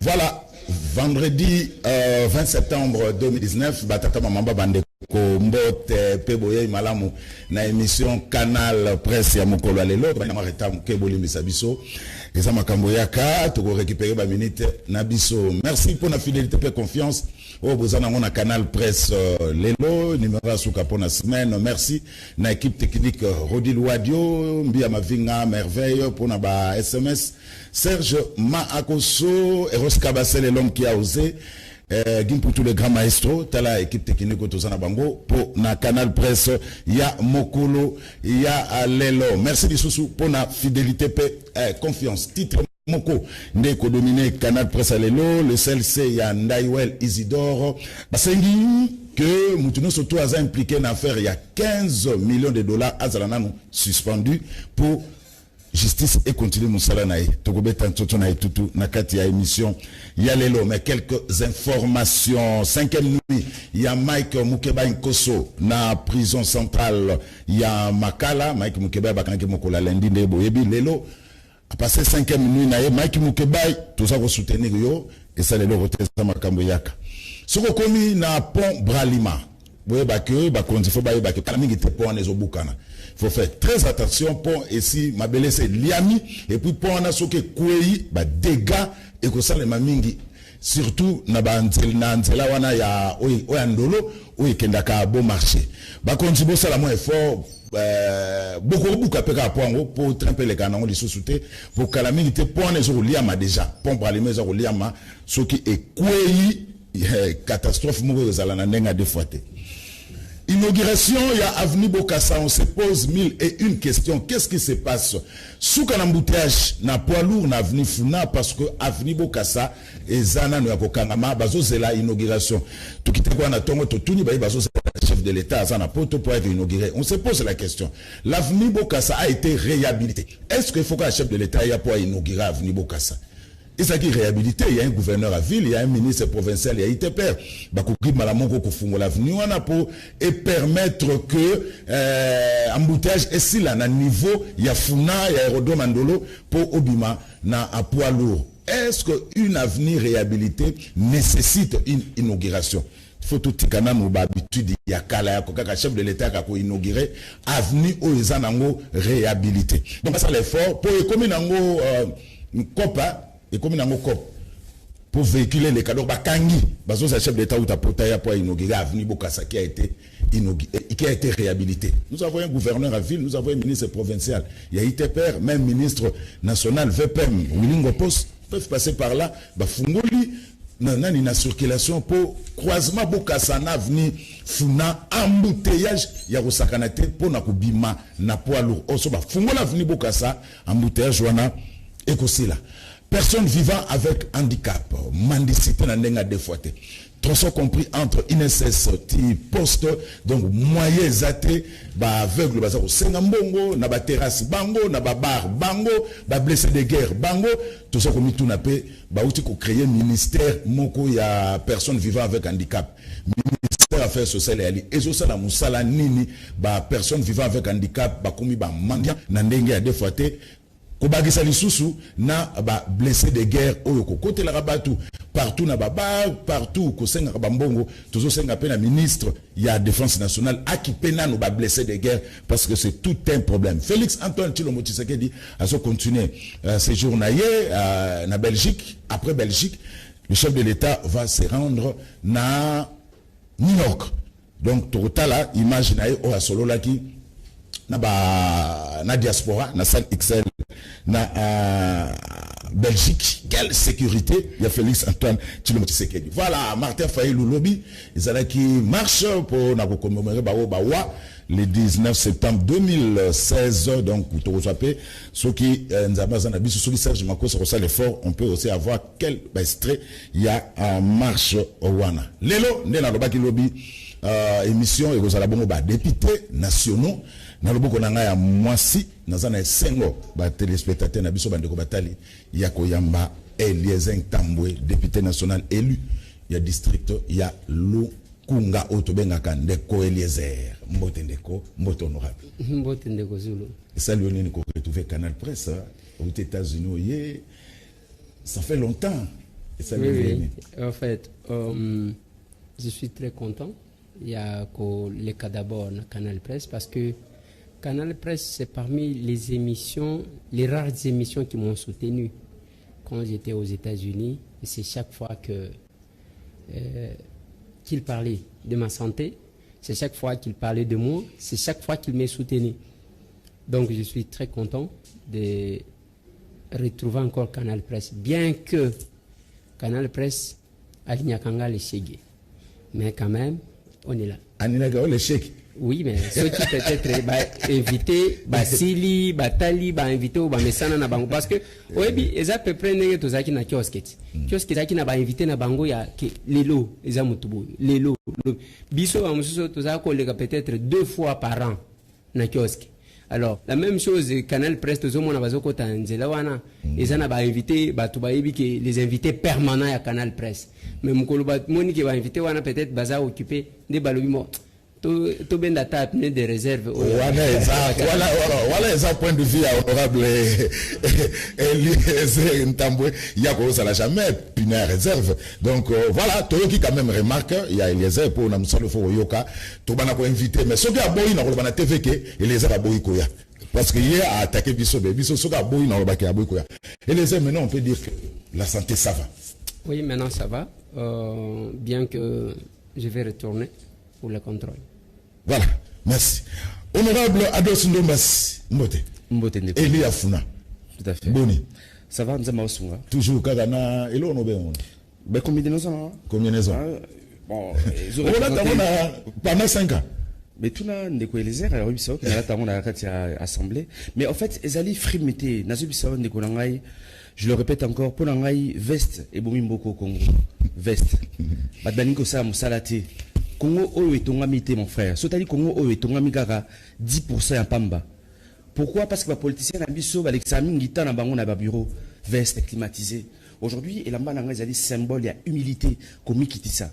Voilà, vendredi 20 septembre 2019, Batata Mamamba Bande Mbote Peboye Malamu na émission Canal Presse ya Mokolo Alelo, Bana Reta Keboli Misabiso, et ça Makamboyaka, tu récupérer ba minute Nabiso. Merci pour la fidélité et confiance. Oh, vous en avez un Canal Presse Lelo, numéro Souka pour la semaine. Merci. Na équipe technique Rodil Wadio, Mbia Mavinga, Merveille pour na SMS. Serge Maakoso, Eros Kabasel est l'homme qui a osé. Pour tous les grands maestros, t'as l'équipe technique Otosana Bango pour na Canal Presse, il y a Mokolo, il y a Lelo. Merci Bissoussou pour la fidélité et confiance. Titre Moko, Ndeko dominé Canal Presse Lelo, le CLC, il y a Ndaiwel Isidore. Basengi, que Moutuno surtout a impliqué dans l'affaire, il y a 15 millions de dollars à Zalanano suspendus pour justice et continue Moussala Naï. Togobeta Ntoto Naï Tutu, Nakati ya émission. Yalelo, mais quelques informations. 5e nuit, il y a Mike Mukeba Nkoso, na prison centrale. Il y a Makala, Mike Mukeba, Bakanke Mokola Lendi, Nebo, Ebi, Lelo. A passé 5e nuit, Mike Mukeba, tout ça, vous soutenir yo, et ça, Lelo, retesta Makamboyaka. Soko komi na pont Bralima. Vous voyez, il faut faut faire très attention pour ici ma belle c'est liami et puis pour on a ce que kouei ba dégâts et que ça les mamingi surtout na ba nzela wana ya oyandolo oyi kendaka bon marché ba konzibo sala mo effort beaucoup apeka pongo pour tremper les canons les sous-souté pour que la mingi te pour les zo liama déjà pont pour les maisons liama ce qui est kouei catastrophe mo zala na ndenga deux fois. Inauguration, il y a Avenue Bokassa, on se pose 1001 questions. Qu'est-ce qui se passe? Sous un embouteillage, na poids lourd, na Avenue Funa, parce que Avenue Bokassa, et Zana, nous avons Kangama, bazo c'est la inauguration. Tout qui te voit, na tongo, tout ni bazo c'est le chef de l'État, Zana, pour être inauguré. On se pose la question. L'avenue Bokassa a été réhabilitée. Est-ce qu'il faut qu'un chef de l'État ait pour inaugurer Avenue Bokassa? Et ça qui est réhabilité, il y a un gouverneur à ville, il y a un ministre provincial, il y a ITPR. Bakoukri Malamongo Kofungo l'avenue, on a pour et permettre que embouteillage et si là, na niveau, il y a Funa, il y a Aérodrome Andolo pour Obima, na à poids lourd. Est-ce qu'une avenue réhabilitée nécessite une inauguration? Il faut tout tikana nous habitude il y a kala ya kokaka chef de l'État qui a inauguré avenue Oezanango réhabilité. Donc ça l'effort pour comme nango copa et comme dans mon corps, pour véhiculer les cadeaux, Bakangi, parce que c'est le chef d'État ou Tapotaya pour inaugurer Avenue Bokassa qui a été inauguré, qui a été réhabilité. Nous avons un gouverneur à ville, nous avons un ministre provincial. Il y a ITPR, même ministre national, VPM, Wilingo Post, peuvent passer par là. Fungoli, na circulation pour croisement Bokassa na avenue Funa, embouteillage, il y a Rosakanate pour Nakubima, na poids lourd. Osoba, Fungola avenue Bokassa, embouteillage, wana, et aussi là. Personnes vivant avec handicap, mendicité n'a pas de fois. Tout ça compris entre INSS, poste, donc moyens athées, aveugle, Sengambongo, na terrasse bango, na bar bango, blessé de guerre bango, tout ça comme tout n'a pas, outil qu'on crée ministère, moko ya personnes vivant avec handicap. Ministère Affaires sociales et ali. Et ça la musala nini, personnes vivant avec handicap, komi mandia, na ndenge à deux fois. Kobagisa lisusu na blessé de guerre oyoko côté la rabatu partout na baba partout ko senga bambongo tozo senga pe na ministre il y a défense nationale akipena no blessé de guerre parce que c'est tout un problème. Félix Antoine Tshilombo Tshisekedi a continué séjour na Belgique. Après Belgique, le chef de l'État va se rendre na New York. Donc totala image na o solo laki na diaspora na salle XL na Belgique. Quelle sécurité? Il y a Félix Antoine Tshilombo Tshisekedi. Voilà, Martin Fayulu Lobby, ils allaient qui marche pour commémorer Bawa le 19 septembre 2016. Donc, pour vous savez, ceux qui nous Serge Mako sur l'effort, on peut aussi avoir quel extrait il y a en marche au Wana. Lelo, Nena Lobaki Lobby, émission et vous allez bon députés nationaux. Na loboko na nga ya mwasi nazana esengo ba téléspectateurs na biso bandeko batali ya koyamba Eliezer Tambwe, député national élu ya district ya Lukunga otobengaka Ndeko Eliezer. Mbote Ndeko, mbote honorable. Mbote Ndeko Zulu. Salut on est retrouvé Canal Presse aux États-Unis. Ça fait longtemps. Oui. En fait, je suis très content. Il y a le cas d'abord dans Canal Presse parce que Canal Presse, c'est parmi les émissions, les rares émissions qui m'ont soutenu quand j'étais aux États-Unis. Et c'est chaque fois qu'il parlait de ma santé, c'est chaque fois qu'il parlait de moi, c'est chaque fois qu'il m'a soutenu. Donc je suis très content de retrouver encore Canal Presse, bien que Canal Presse a Nyakanga le Chege. Mais quand même, on est là. Aninaga le chèque. Oui, mais ceux qui peut-être invité, Sili, Tali, invité ou Mesana na bango parce que oui, ils à peu près n'est tout ça qui na kiosque. Kiosque qui na invité na bango ya lelo, ils a mutubu, lelo. Biso amuso tout ça collègue peut-être 2 fois par an na kiosque. Alors, la même chose, Canal Presse, tout le monde a besoin de ils ont invité, les invités permanents à Canal Presse. Mais mon collègue qui va inviter, peut-être baza occupé des balobimos. Tout bien d'attaque des réserves. Voilà, ça point de vue honorable Eliezer Ntambwe, il y a quoi ça l'a jamais puni à réserve. Donc voilà, tout qui quand même remarque, il y a Eliezer pour nous saluer pour Yoka, tout bana ko invité, mais ce qui a boyi na ko na TV que Eliezer a boyi koya. Parce que hier a attaqué Bisso ce qui a boyi na ko ba boyi koya. Eliezer, maintenant on peut dire que la santé ça va. Oui, maintenant ça va, bien que je vais retourner pour le contrôle. Voilà, merci. Honorable Ados Ndombas Mbote. Eli Afuna. Tout à fait. Boni. Ça va, nous sommes toujours Kagana et l'on ben combinaison. Combinaison. Bon, pendant 5 ans. Mais tout le monde est les airs, alors il faut qu'on a assemblée. Mais en fait, les alliés frimité, je le répète encore, pour l'angaï, veste et bomimboko Congo. Veste. Badbaniko sa musalate. Congo oyo etongami mon frère. C'est-à-dire Congo oyo etongami kaka 10% en pamba. Pourquoi? Parce que les politiciens na biso ba l'examen ngita na bango na ba bureau veste climatisé. Aujourd'hui, et là-bas na ngazali symbole ya humilité comme kitisa.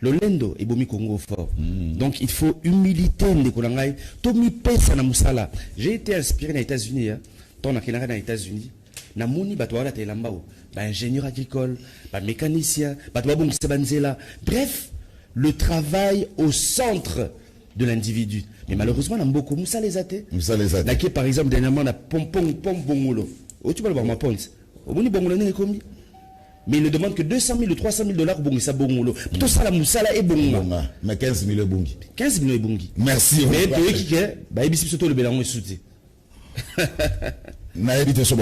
Lolendo et bomi Congo fort. Donc il faut humilité ndeko ngai. To mi pesa na musala. J'ai été inspiré aux États-Unis hein. Tant na kenaka na États-Unis. Na moni bato wala te lambao. Ba ingénieur agricole, ba mécanicien, bato ba bongisa banzela. Bref, le travail au centre de l'individu. Mais malheureusement, on a beaucoup Moussa les athées. Par exemple, dernièrement, on a pompon bongolo. Oh, tu vas le voir ma ponte. Au bout du bongolo, n'est commis. Mais il ne demande que 200 000 ou 300 000 $, pour ça bongolo. Tout ça, la moussa là est bongo. Mais 15 000 bongi. 15 000 bongi. Merci. Mais pour qui est, bah, il surtout le bélango est soutenu. Merci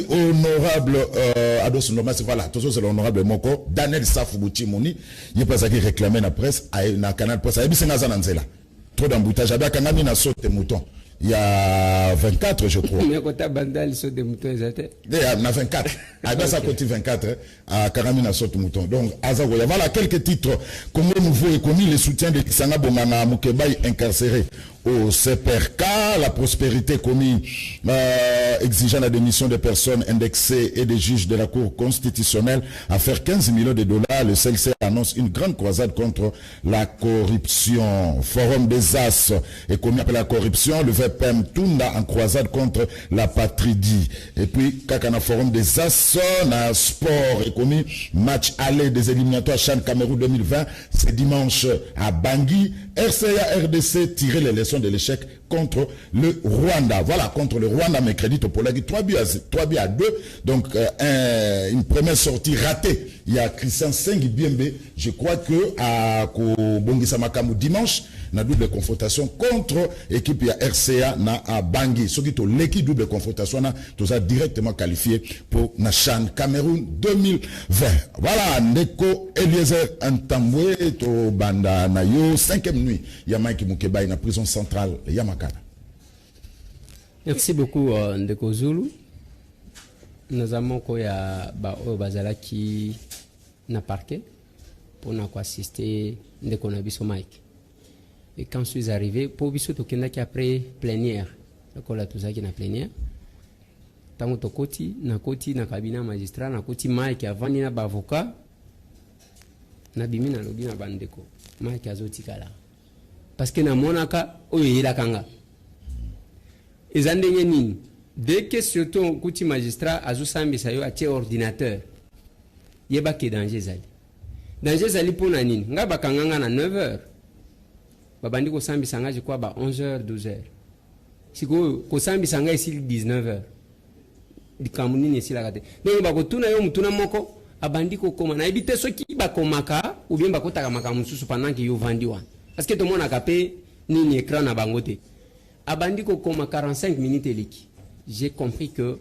honorable Ados Ndombas. Voilà, tout ça c'est l'honorable Moko Daniel Safoubuti Moni. Il pas ça qui réclamait la presse na Canal Presse. Il y a trop d'embouteillage. Il y a saute mouton. Il y a 24 je crois. Mais quand tu as bandal saute des moutons exact. Il y a 24. À ça côté 24 à Karamina saute mouton. Donc Azagoya. Voilà quelques titres. Congo nouveau et connu le soutien de Kisanga Bomana Mukebai incarcéré au CPRK, la prospérité commis exigeant la démission des personnes indexées et des juges de la Cour constitutionnelle à faire 15 millions de $. Le CLC annonce une grande croisade contre la corruption. Forum des As est commis après la corruption. Le VPM Tunda en croisade contre la patridie. Et puis, Kakana Forum des As, un sport est commis. Match aller des éliminatoires Chan Cameroun 2020. C'est dimanche à Bangui. RCA RDC tirer les leçons de l'échec contre le Rwanda. Voilà, contre le Rwanda, mercredi, Topolagi, 3 buts à 2. Donc, une première sortie ratée. Il y a Christian Sengi Biembe. Je crois que à Bongisa Makamu dimanche, na double confrontation contre l'équipe RCA na à Bangui. Ce qui est l'équipe double confrontation, na tout ça directement qualifié pour Chan Cameroun 2020. Voilà, Ndeko Eliezer Ntambwe, to banda na yo, 5e nuit. Yamaiki Mukebai na prison centrale Yamakana. Merci beaucoup Ndeko Zulu. Nous avons koya ba bazala qui na parquet pour nous assister Ndeko Nabiso Mike. Et quand je suis arrivé, pour Biso Tokenda qui après plénière, donc là tout ça qui na plénière. Tango tokoti na cabinet magistrat na koti Mike avant ni na avocat na bimi na lobi na bandeko. Mike azotika là. Parce que na monaka oyo yela kanga. Ezandenye nini? Dès que surtout koti magistrat azosambisa yo atie ordinateur. yeba ke danger zali pona nini nga bakanganga na 9h babandi ko sambisa nga je crois ba 11h 12h siko ko sambisa nga ici 19h dikamuni ni sila kate donc bakotuna yo mutuna moko abandi ko koma na ebite soki bakomaka ou bien bakotaka maka mususu pendant que yo vandi wana parce que tout le monde a capé ni écran na bangote abandi ko koma 45 minutes eliki j'ai compris que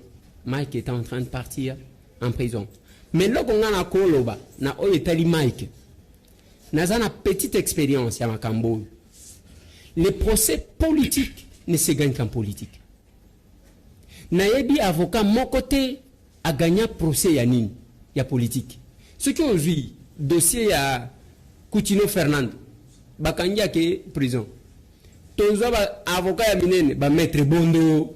Mike était en train de partir en prison. Mais là, on a koloba, na oyetali Mike. Naza na petite expérience ya makambo. Les procès politiques ne se gagnent qu'en politique. Nayebi avocat mon côté a gagné procès ya nini ya politique. Ce qui aujourd'hui dossier ya Coutinho Fernando bakangia ke prison. Tonzo ba avocat ya minene ba maître Bondo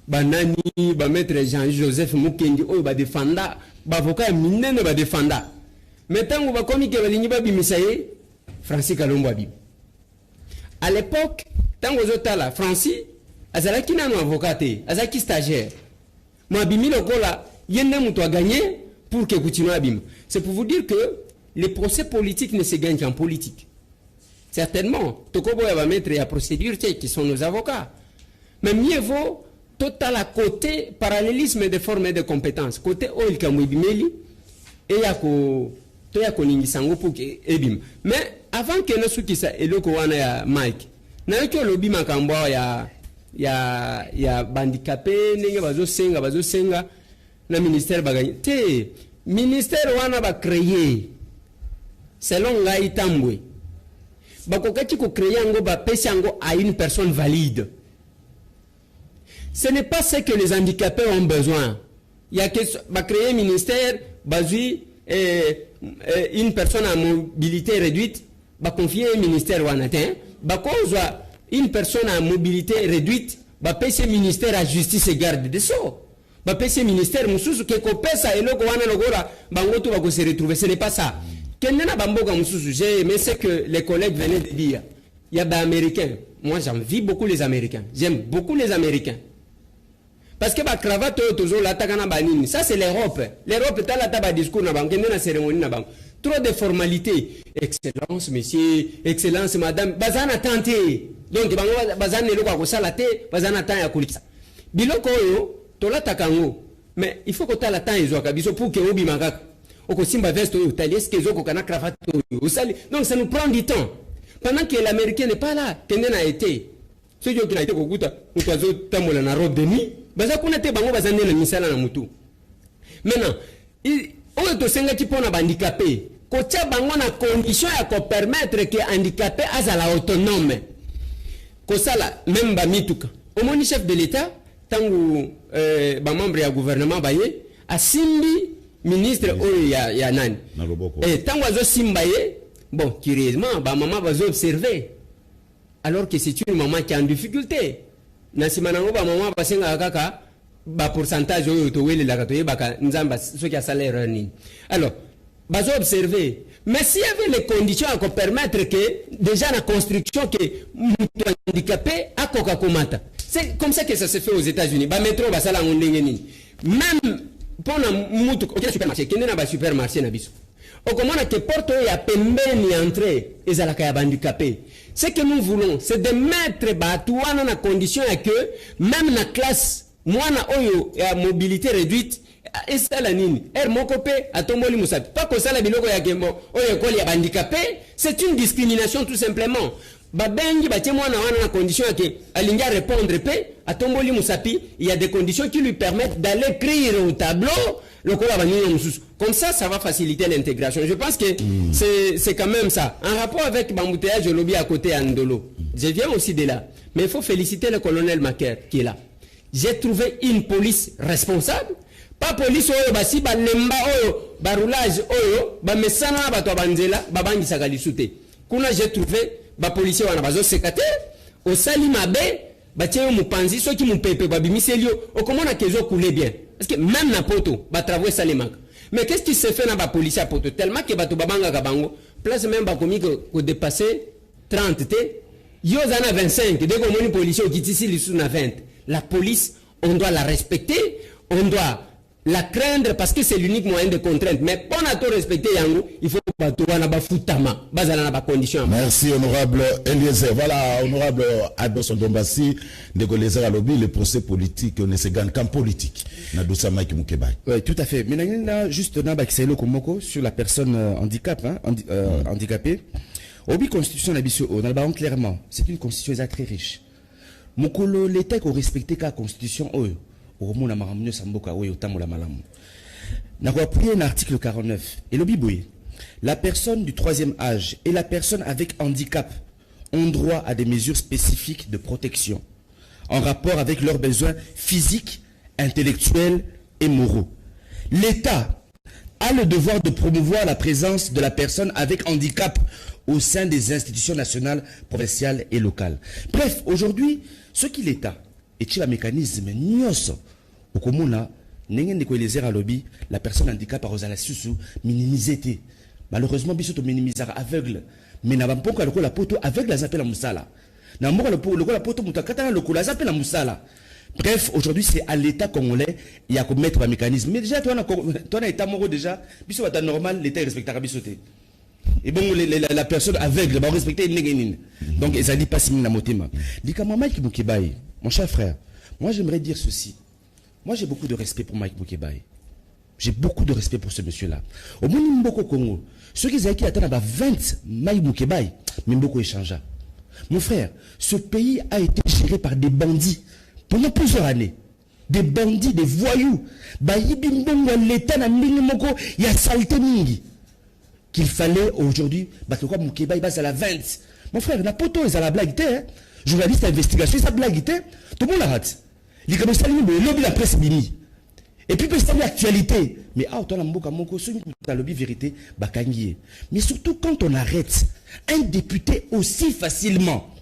banani ba maître Jean-Joseph Mukendi oyo ba défenda ba avocat minene ba défenda metango ba komi ke balingi ba bimisaye Francis Kalombo abi à l'époque tango zotala Francis azalaki nanu avocat te azaki stagiaire mo abimi lokola yende muto a gagné pour que Coutinho abim. C'est pour vous dire que les procès politiques ne se gagnent qu'en politique. Certainement tokobo ya ba maître ya procédure qui sont nos avocats, mais mieux vaut total à côté parallélisme de formes et de compétences côté oil kamwibimeli et yako to yako ningi sango pour que ebim. Mais avant que nous sukisa eloko wana ya Mike na yoko lobi makambo ya bandicapé nenge bazo senga na ministère baganye te ministère wana ba créer selon ngai tambwe bakokati ko créer ngo ba pesa ngo à une personne valide. Ce n'est pas ce que les handicapés ont besoin. Il y a que créer un ministère, une personne à mobilité réduite, confier un ministère ou un atteint, une personne à mobilité réduite, payer un ministère à justice et garde des sceaux. Payer un ministère, se retrouver. Ce n'est pas ça. Mais c'est que les collègues venaient de dire. Il y a des Américains. Moi, j'envie beaucoup les Américains. J'aime beaucoup les Américains. Parce que la cravate, ça c'est l'Europe. L'Europe, tu as un discours, une cérémonie. Trop de formalités. Excellence, monsieur, excellence, madame. Bazana tenté. Donc, bazana ne loka kosalate, bazana tan ya kulisa. Biloko yo, tola takango. Mais il faut que tu aies la temps pour que obi magak. Oko simba veste yo, talies que zoko kana cravate yo. Donc ça nous prend du temps. Pendant que l'Américain n'est pas là, Kenden a été. Ceux qui ont été au Gouta, ou Tazo Tamola na robe de nuit, Bazakunate Bango Bazane le Misala na Mutu. Maintenant, on est au Sengati pour un handicapé. Kotia Bango na condition à permettre que handicapé a la autonome. Kosala, même Bamituka. Au moins, chef de l'État, tant que membre du gouvernement Baye, a Simbi, ministre ya Nani. Et tant que Simbaye, bon, curieusement, maman va observer. Alors que c'est une maman qui est en difficulté. Nasimanango maman va senga kaka ba pourcentage to wele la katoye baka nzamba ce qui a salaire ni. Alors, va observer. Mais s'il y avait les conditions à permettre que déjà la construction que handicapé à koka komata. C'est comme ça que ça se fait aux États-Unis. Ba métro ba sala ngondenge ni. Même pour na mutu au supermarché, kende na ba supermarché na biso. Au comment que porte ya pembeni entrée ezalaka ya handicapé. Ce que nous voulons, c'est de mettre Batouana dans la condition que même la classe, moi, oyo à mobilité réduite, et ça la nini, mokopé, à tomboli moussapi. Pas que ça la biloko ya gembo, oyo koli ya handicapé, c'est une discrimination tout simplement. Babengi, moi, dans la condition que Alinga répondre paix, à tomboli moussapi, il y a des conditions qui lui permettent d'aller écrire au tableau. Comme ça, ça va faciliter l'intégration. Je pense que c'est quand même ça. En rapport avec Bamboutéa, je lobby à côté à Ndolo. Je viens aussi de là. Mais il faut féliciter le colonel Maker qui est là. J'ai trouvé une police responsable. Pas police oyo basi ba lemba oyo ba roulage oyo ba mesana ba to banzela ba bangi sakali sute. Kuna j'ai trouvé ba policier wana bazo sekate au sali mabe ba tient mupanzi so ki mupepe ba bimiselio o comment na kezo couler bien. Parce que même na poto ba travailler ça les manque. Mais qu'est-ce qui se fait dans ba policier à poto tellement que ba to babanga kabango place même ba komi ko dépasser 30 té yo zana 25 dès que moni policier qui ici les sous na 20. La police on doit la respecter, on doit la craindre parce que c'est l'unique moyen de contrainte. Mais pour nous respecter Yango, il faut pas tout foutama, bazala na condition. Merci honorable Eliezer. Voilà honorable Ados Ndombasi de Golezer à lobby le procès politique ne se gagne qu'en politique. Na dosa Mike Mukebai. Oui, tout à fait. Mais là juste na bakiselo komoko sur la personne handicapée. Obi constitution na biso on a clairement, c'est une constitution très riche. Mokolo l'état ko respecter ka constitution oyo. Omona maramnyo samboka oyo tamola malamu. Na ko appuyer l'article 49 et lobi boye. La personne du troisième âge et la personne avec handicap ont droit à des mesures spécifiques de protection en rapport avec leurs besoins physiques, intellectuels et moraux. L'État a le devoir de promouvoir la présence de la personne avec handicap au sein des institutions nationales, provinciales et locales. Bref, aujourd'hui, ce qui l'État est un mécanisme nyos au commun la personne handicap a la susu minimisé. Malheureusement, biso to minimisera aveugle. Mais n'a pas la poto aveugle les appelle la moussala. N'a pas la poto mutakata le la appelle la moussala. Bref, aujourd'hui c'est à l'État congolais il y a qu'on mettre un mécanisme. Mais déjà toi on a état moro déjà, biso va normal l'État respectera bisoté. Et bon la personne aveugle va respecter une. Donc ça dit pas si na motema. Dika Mike Mukebai, mon cher frère. Moi j'aimerais dire ceci. Moi j'ai beaucoup de respect pour Mike Mukebai. J'ai beaucoup de respect pour ce monsieur-là. Au moins, Mboko Congo, ceux qui attendent 20 Mike Mukebai, Mboko échangea. Mon frère, ce pays a été géré par des bandits pendant plusieurs années. Des bandits, des voyous. L'État n'a il y a saleté mingi. Qu'il fallait aujourd'hui, Mukebai base à la 20. Mon frère, la poto est à la blague, journaliste d'investigation, ça blague, tout le monde la rate. Les gars, le lobby la presse bini. Et puis, c'est l'actualité. Mais vérité, mais surtout quand on arrête un député aussi facilement,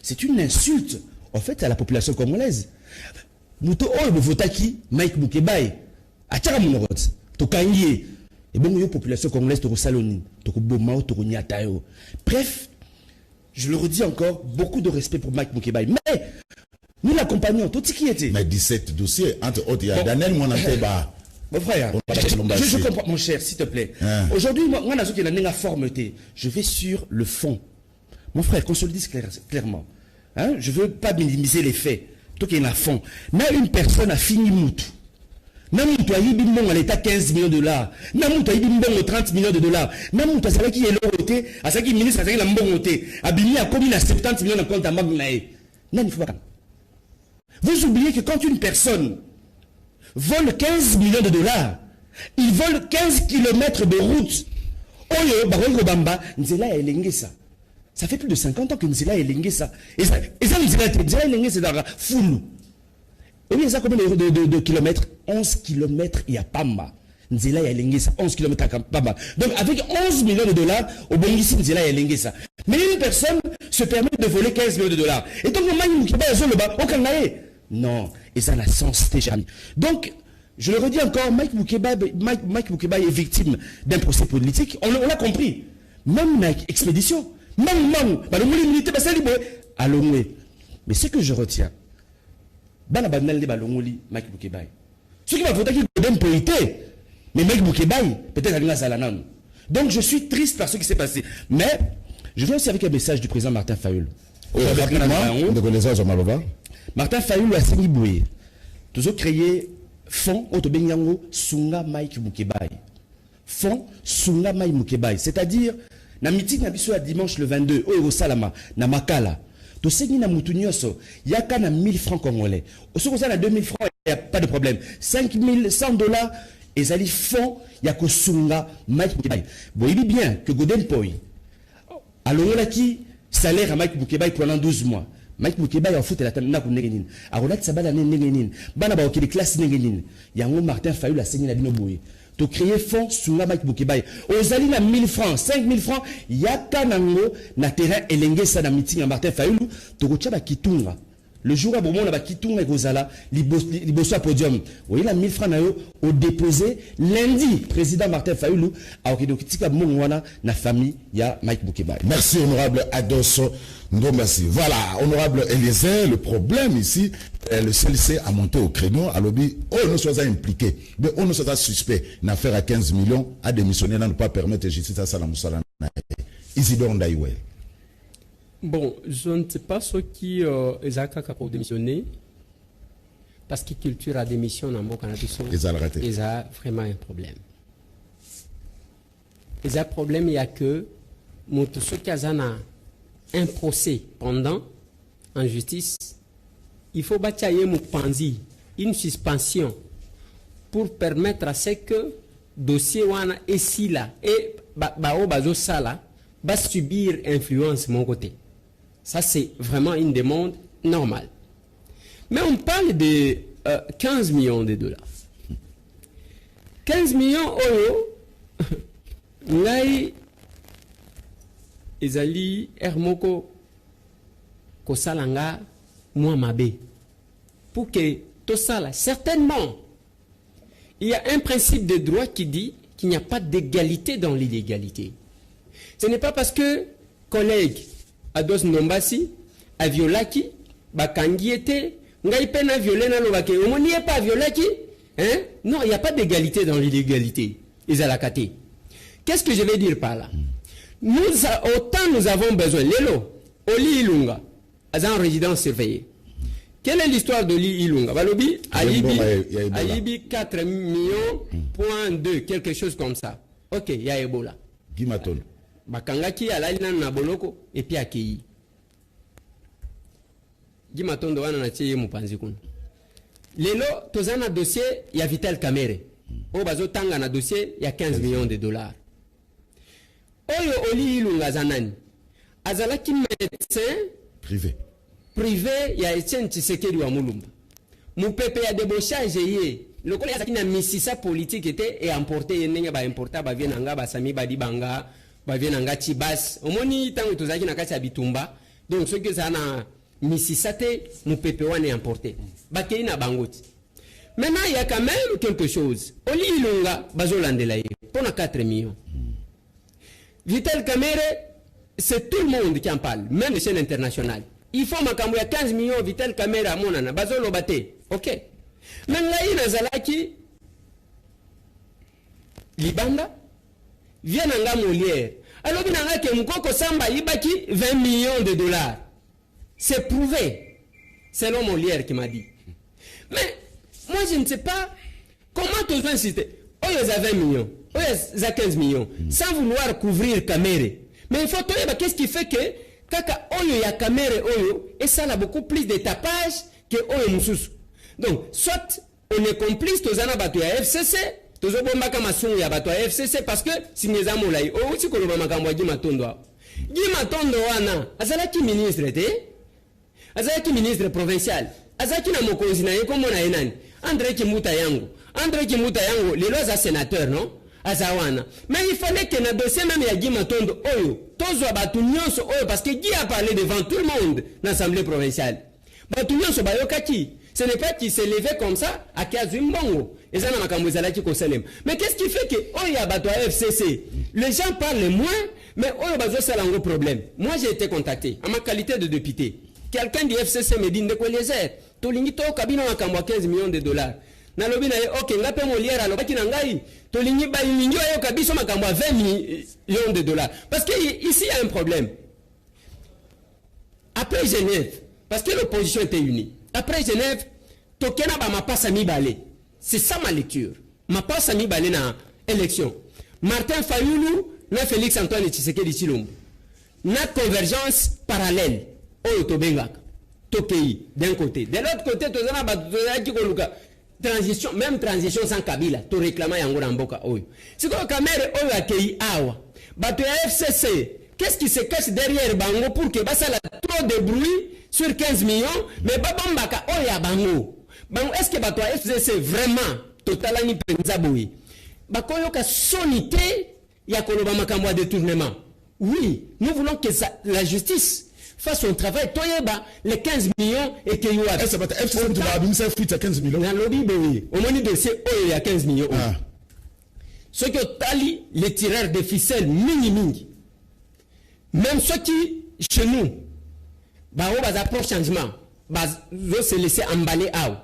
c'est une insulte en fait à la population congolaise. Muto oyo votaki Mike Mukebai, ataka monorot, to kangié. Et bon, la population congolaise to saloni, to bomao, to nyatayo. Bref, je le redis encore, beaucoup de respect pour Mike Mukebai. Mais nous l'accompagnons, tout ce qui était. Mais 17 dossiers, entre autres, il y a Daniel Monanteba. Mon frère, je comprends, mon cher, s'il te plaît. Aujourd'hui, moi, je vais sur le fond. Mon frère, qu'on se le dise clairement. Hein? Je ne veux pas minimiser les faits. Tout qu'il y a un fond. Mais une personne a fini moutou. Namoutou a eu à l'état 15 millions de dollars. Namoutou a eu 30 millions de dollars. Namoutou a qui est l'autre, à ce qui ministre, à ce qui est l'ambongoté. A bini a commis à 70 millions de compte à Magnae. Non, il faut pas. Vous oubliez que quand une personne vole 15 millions de dollars, il vole 15 kilomètres de route. Oyo, Barongo Bamba, Nzela et Lengesa. Ça fait plus de 50 ans que Nzela et Lengesa. Et ça, Nzela et Lengesa dans la foule. Et oui, ça combien de kilomètres? 11 kilomètres, il y a Pamba. Nzela et Lengesa, 11 kilomètres à Pamba. Donc avec 11 millions de dollars, au Bongisi, Nzela et Lengesa. Mais une personne se permet de voler 15 millions de dollars. Et donc, le Mani Mukiba, aucun naïe. Non, et ça n'a sens déjà. Donc, je le redis encore, Mike Mukebai est victime d'un procès politique. On l'a compris. Même Mike Expédition, même mais ce que je retiens, Mike Mukebai. Ce qui va voter qu'il donne priorité, mais Mike Mukebai, peut-être à Salanan. Donc, je suis triste par ce qui s'est passé. Mais, je viens aussi avec un message du président Martin Fayoul. Martin Fayoul a signé Boué. Tous ont créé Fonds Otobenyango Sunga Mike Mukebai. Fonds Sunga Mike Mukebai. C'est-à-dire, na meeting na biso à dimanche le 22, au Salama, na Makala. Tous ces na Moutounioso, il y a qu'à 1000 francs congolais. Au second, ça, 2000 francs, il n'y a pas de problème. 5100 dollars, et ça dit fonds, il y a que Sunga Mike Mukebai. Bon, il dit bien que Godem Poi, alors là qui salaire à Mike Mukebai pendant 12 mois. Mike Mukebai en fout la table n'a qu'on n'engagine. A relat sabala n'engagine. Bana ba okili classe n'engagine. Yango Martin Fayoul a saigné la bino boué. To créer fonds sur la Mike Mukebai. Aux alliés na 1000 francs, 5000 francs. Yaka nango na terrain elenge ça na meeting à Martin Fayoul. To gocha ba kitunga. Le jour où on a kitunga kozala liboso podium. Oui, la 1000 francs na yo au déposé lundi président Martin Fayulu a okidokitika mongwana na famille ya Mike Boukeba. Merci honorable Ados Ndombasi. Voilà, honorable Eliezer, le problème ici, le CLC a monté au créneau, à lobby, nous sommes impliqués, mais nous sommes suspects, une affaire à 15 millions, à démissionner, à ne pas permettre justice à Salam Moussala. Isidore Ndaïwel. Bon, je ne sais pas ce qui est pour démissionner, parce que culture a démissionné en Canada. Ils ont vraiment un problème. Ils ont un problème, il y a que, ceux qui ont un procès pendant, en justice, il faut bâtir une suspension pour permettre à ce que le dossier wana ici là et bazo sala va subir influence de mon côté. Ça, c'est vraiment une demande normale. Mais on parle de 15 millions de dollars. 15 millions d'euros, ngai ezali hermoko kosalanga moi mabe. Pour que tout ça là, certainement, il y a un principe de droit qui dit qu'il n'y a pas d'égalité dans l'illégalité. Ce n'est pas parce que collègue Ados Ndombasi a violaki, bakangi était, ngai pena violé na lobake, on n'y est pas violaki, hein? Non, il n'y a pas d'égalité dans l'illégalité. Izalakate. Qu'est-ce que je vais dire par là? Autant nous avons besoin, Lelo, Oli Ilunga, en résidence surveillée. Quelle est l'histoire de Li Ilunga? Balobi, Alibi 4 millions, point 2, quelque chose comme ça. Ok, il y a Ebola. Guimaton. Bakangaki alalina na boloko et puis akei. Guimaton doana na tiye mupanzi kuna. Lelo, tozana dossier, il y a Vital Kamere. O bazo tanga na dossier, il y a 15 millions de dollars. Oyo Oli Ilunga zanani. Azalaki médecin privé. Privé, il y a Etienne Tshisekedi wa Mulumba. Moupepe ya débauchage yé. Le collègue a une misisa politique était et emporté yenenga ba importa ba vienanga ba sami ba dibanga ba vienanga tibas. Omoni tango tozaki na kati ya bitumba. Donc ce que ça na misisa te moupepe wane emporté. Ba kei na bangoti. Maintenant il y a quand même quelque chose. Oli Ilunga bazolandela ye pour 4 millions. Vital Kamere, c'est tout le monde qui en parle, même les chaînes internationales. Il faut makambo ya 15 millions Vital Kamera monana bazolo bate. OK. Mais ngai nazalaki libanda vient nga Molière. Alors binanga ke mukoko samba ibaki 20 millions de dollars. C'est prouvé. C'est l'homme Molière qui m'a dit. Mais moi je ne sais pas comment tu vas insister. Oh il y a 20 millions. Oh il y a 15 millions sans vouloir couvrir Kamere. Mais il faut trouver qu'est-ce qui fait que kaka oyo ya Kamere oyo et ça a beaucoup plus de tapage que oyo mususu. Donc soit on est complice tozana bato ya FCC tozobomba kama sungu ya bato ya FCC parce que sinyeza molai o uti koloba makambo ya Gimatondo. Gimatondo wana azalaki ministre te azalaki ministre provincial azalaki na mokonzi na yekombo na enani André Kimuta yango lelo za sénateur non Azawana. Mais il fallait que le dossier même ya Gimatondo oyo tozwa batu nyonso oyo parce que Guy a parlé devant tout le monde dans l'Assemblée provinciale. Batu nyonso bayokaki. Ce n'est pas qu'il s'est levé comme ça à Kazumbongo. Et ça n'a makambo ezalaki ko selem. Mais qu'est-ce qui fait que oyo ya batu FCC les gens parlent moins mais oyo bazo sala un gros problème. Moi j'ai été contacté en ma qualité de député. Quelqu'un du FCC me dit ndeko Eliezer tolingi to kabina makambo 15 millions de dollars. Na lobi na OK ngape Molière alobaki na ngai tolingi ba mingi ayo kabiso makambo 20 millions de dollars parce que ici il y a un problème. Après Genève parce que l'opposition était unie. Après Genève tokena ba mapasa mibale. C'est ça ma lecture. Mapasa mibale na élection. Martin Fayulu na Félix Antoine Tshisekedi Tshilombo. Na convergence parallèle oyo tobengaka. Tokei d'un côté. De l'autre côté tozana ba tozaki koluka transition, même transition sans Kabila, tu réclames yango na mboka oyo. C'est quoi Kamere oyo akei awa. Bato ya FCC, qu'est-ce qui se cache derrière bango pour que basala trop de bruit sur 15 millions, mais babambaka oyo ya bango. Bango est-ce que bato ya FCC vraiment totalani penza boyi. Bakoyo ka sonité ya koloba makambo ya détournement. Oui, nous voulons que la justice fasse son travail. Toi, les 15 millions et que you est-ce que FCC doit abîmer fuite à 15 millions? Dans le lobby, oui. Au moment de c'est il y a 15 millions. Ce que tali les tireurs de ficelles mini. Même ceux qui chez nous, bah on va approcher changement, bah on se laisser emballer out.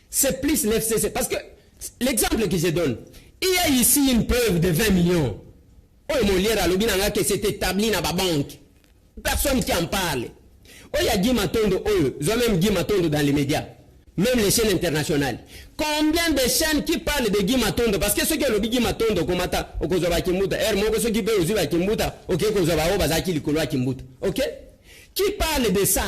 C'est plus l'FCC parce que l'exemple que je donne, il y a ici une preuve de 20 millions. Oh mon lien à lobby n'a que c'est établi dans la banque. Personne qui en parle. Oh il y a Guy Matondo, ils ont même Guy Matondo dans les médias, même les chaînes internationales. Combien de chaînes qui parlent de Guy Matondo? Parce que ceux qui ont le Guy Matondo, comme ça, au Kozoba Kimbuta, ceux qui peuvent aussi Kimbuta, ok, Kozoba, Bazaki, Likolo, Kimbuta, ok? Qui parle de ça?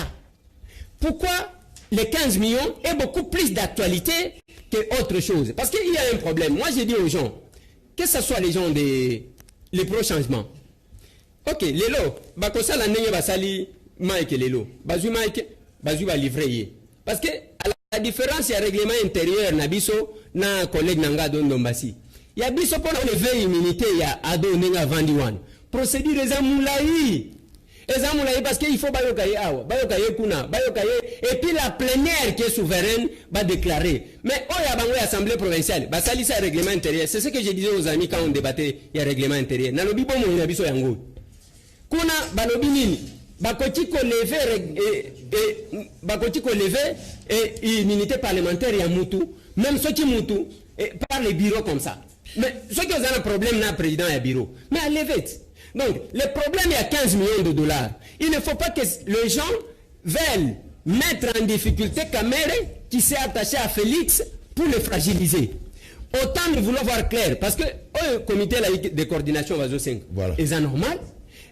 Pourquoi les 15 millions est beaucoup plus d'actualité que autre chose? Parce qu'il y a un problème. Moi, j'ai dit aux gens, que ce soit les gens des les pro-changements. Ok, les lots, bakosa la nenge basali Mike les lots. Bazu Mike, bazu va livrer. Parce que à la différence, il y a règlement intérieur nabiso na collègue nanga Dondombasi. Il y a biso pour lever immunité, il y a ado nenga vandiwan. Procédure les amoulaï. Parce qu'il faut bayokaye awa, bayokaye kuna, bayokaye et puis la plénière qui est souveraine va déclarer. Mais oh ya bango assemblée provinciale, ba sali ça règlement intérieur. C'est ce que je disais aux amis quand on débattait il y a règlement intérieur. Na lobi bomo na biso yango. Kuna balobi nini? Bakoti ko lever et immunité parlementaire ya mutu, même ceux qui mutu par les bureaux comme ça. Mais ceux qui ont un problème na président ya bureau. Mais à lever. Donc, le problème, il y a 15 millions de dollars. Il ne faut pas que les gens veulent mettre en difficulté Kamere qui s'est attaché à Félix pour le fragiliser. Autant nous voulons voir clair. Parce que le comité de coordination Vazo 5, voilà. Est-ce normal?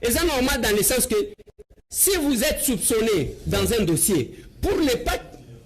Est-ce normal dans le sens que si vous êtes soupçonné dans un dossier, pour ne pas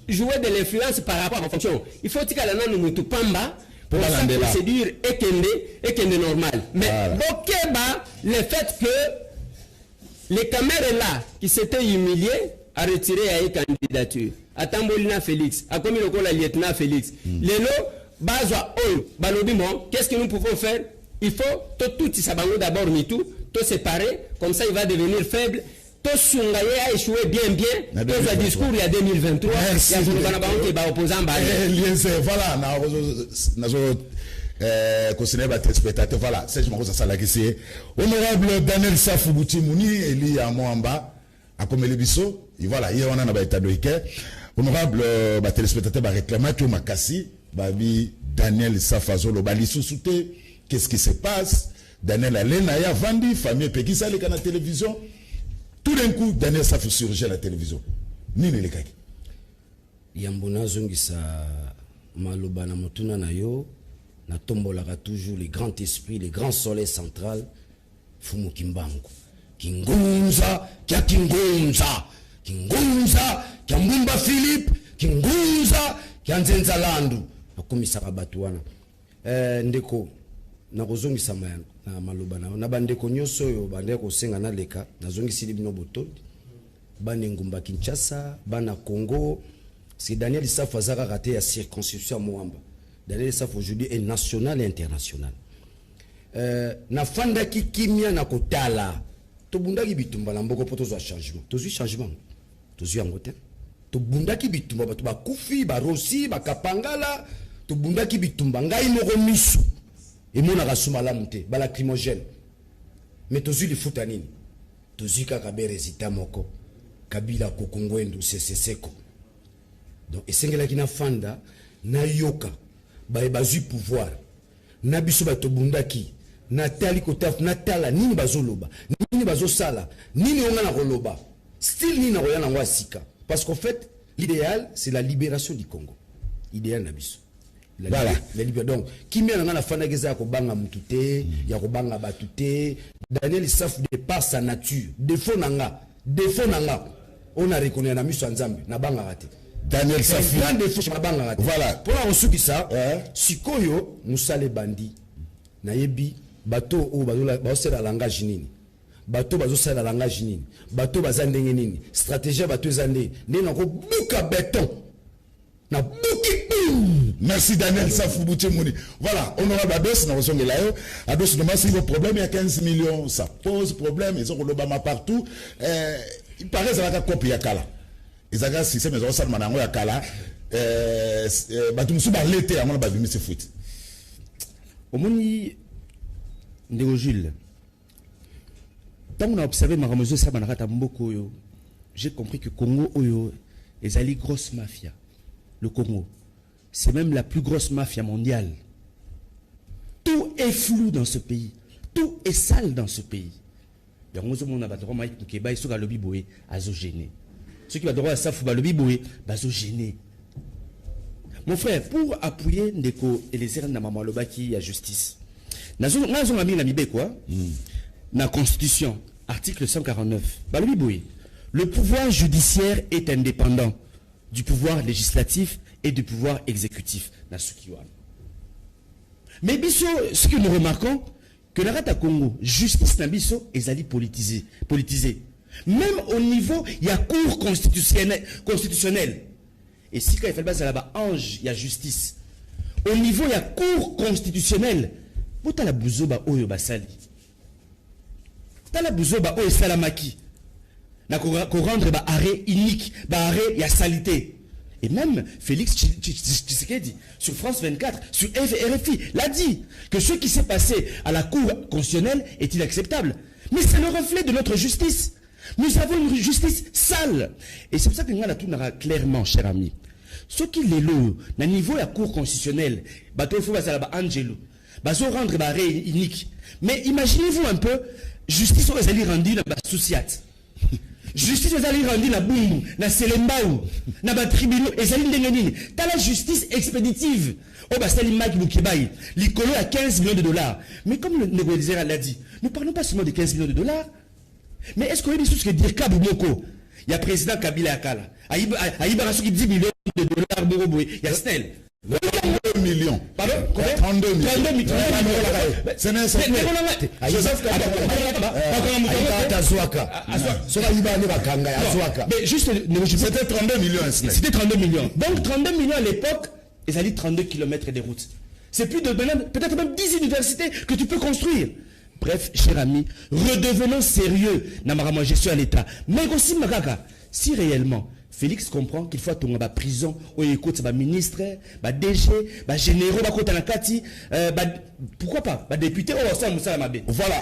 jouer de l'influence par rapport à la fonction, il faut que nous nous pamba. Pour la procédure est normal. Mais voilà. Le fait que les caméras là qui s'étaient humiliés a retiré à candidature. À Tambolina Félix, à comme le lieutenant Félix. Les lots, bazwa ol, balobimo, qu'est-ce que nous pouvons faire? Il faut tout sabango d'abord ni tout séparer, comme ça il va devenir faible. Tout Sungaye a échoué bien. Tout ce discours il y a 2023. Il y a un banque qui va opposant. Voilà, voilà, c'est je honorable Daniel Safou Boutimouni, Eli Amouamba, à Komelebiso, et voilà, hier on a un état de Ike. Honorable téléspectateur va réclamer tout Makassi, Babi Daniel Safazolo, Bali sous-souté, qu'est-ce qui se passe? Daniel Alena, Vandi, famille Pekisa, les canaux de télévision. Tout d'un coup, Daniel Safou surgit à la télévision. Nini le kaki. Yambona zongisa maloba na motuna na yo na tombolaka toujours les grands esprits, les grands soleils central Fumu Kimbangu. Kingunza, kia Kingunza. Kingunza, kia Mbumba Philippe. Kingunza, kia Nzenza Landu. Akomisaka batu wana. Ndeko na kozongisa na maloba na bandeko nyoso yo bandeko senga na leka na zongisi libino botondi bana ngumba Kinshasa bana Congo. C'est Daniel Safou azaka raté à circonscription Moamba. Daniel Safou aujourd'hui est national et international. Na fanda ki kimia na kotala to bundaki bitumba na mboko poto zo changement. To changement. To yangote. To bundaki bitumba bato ba kufi ba rosi ba kapangala to bundaki bitumba ngai moko misu. Et mon arasuma la monté, ba lacrymogène. Mais tozu li futanini. Tozu kakabe résultat moko. Kabila kokongwendo seko. Donc esengela kina fanda na yoka ba bazu pouvoir. Na biso ba tobundaki na tali kotaf na tala nini bazoloba. Nini bazosala. Nini onga na koloba. Style nini na koyana ngwasika. Parce qu'en fait, l'idéal c'est la libération du Congo. Idéal na biso. Voilà. Donc, qui met dans la fanageza ya kobanga mutute, ya kobanga batute, Daniel Safou de par sa nature, défaut nanga, on a reconnu na miso nzambe na banga raté. Daniel Safou grand défaut na banga raté. Voilà. Pour la osuki ça, sikoyo musale bandi na yebi bato o bazola basela langage nini. Bato bazosala langage nini. Bato bazandenge nini. Stratégie bato zande, ndena ko buka béton. Na buki. Merci Daniel Safou Boutimouni. Voilà, honorable Ados, nous sommes là. Ados, nous avons un problème, il y a 15 millions, ça pose problème, ils ont le Obama partout. il paraît ça la copie ya kala ezaka système zo ça manango ya kala batumsu ba l'été amona ba bimisi foot omoni ndeko Jules tant on a observé maramozo ça banakata mboko yo j'ai compris que Congo oyo ezali grosse mafia. Le Congo c'est même la plus grosse mafia mondiale. Tout est flou dans ce pays, tout est sale dans ce pays. Yango mona ba droit Mike Mukeba iso ka lobby boé azo gêner. Ceux qui va droit à ça faut ba lobby boé bazo gêner. Mon frère, pour appuyer Ndeko Eliezer na mama lobaki ya justice. Nazo ngami na mibe quoi? Na constitution, article 149. Ba lobby boé. Le pouvoir judiciaire est indépendant du pouvoir législatif et du pouvoir exécutif. Na sukiwana. Mais biso, ce que nous remarquons, que la rata Congo, justice na biso, ezali politisé. Même au niveau, il y a cour constitutionnelle. Et si quand il fait le bas là-bas, ange, il y a justice. Au niveau, il y a cour constitutionnelle. Bota la bouzoba oyo basali. Ta la bouzoba oyo salamaki. Na ko rendre ba arrêt unique, ba arrêt, il y a salité. Et même Félix Tshisekedi, sur France 24, sur RFI, l'a dit que ce qui s'est passé à la Cour constitutionnelle est inacceptable. Mais c'est le reflet de notre justice. Nous avons une justice sale. Et c'est pour ça que nous avons clairement, cher ami, ce qui est là, au niveau de la Cour constitutionnelle, il faut Angelo, il faut rendre l'arrêt unique. Mais imaginez-vous un peu, justice aux alliés rendus dans la souciat. Justice aux alliés rendus dans Bumbu, dans Selembaou, dans les tribunaux, et ça t'as la justice expéditive. Oh, bah, c'est l'image de Kibaï. L'icolo à 15 millions de dollars. Mais comme le négociateur l'a dit, nous ne parlons pas seulement de 15 millions de dollars. Mais est-ce qu'on a des choses que dire Kabumoko? Il y a président Kabila Akala. Aïba Rassou qui 10 millions de dollars Boroboué. Il y a Snell. 32 millions. Pardon? 32 millions. 32 millions. C'est un Joseph mais juste, c'était 32 millions. C'était 32 millions. Donc 32 millions à l'époque, ils allaient 32 km des routes. C'est plus de peut-être même 10 universités que tu peux construire. Bref, cher ami, redevenons sérieux dans ma gestion à l'État. Mais aussi, Makaka, si réellement Félix comprend qu'il faut tomber en prison, ou écoute, ministre, DG, généraux, pourquoi pas, député, voilà,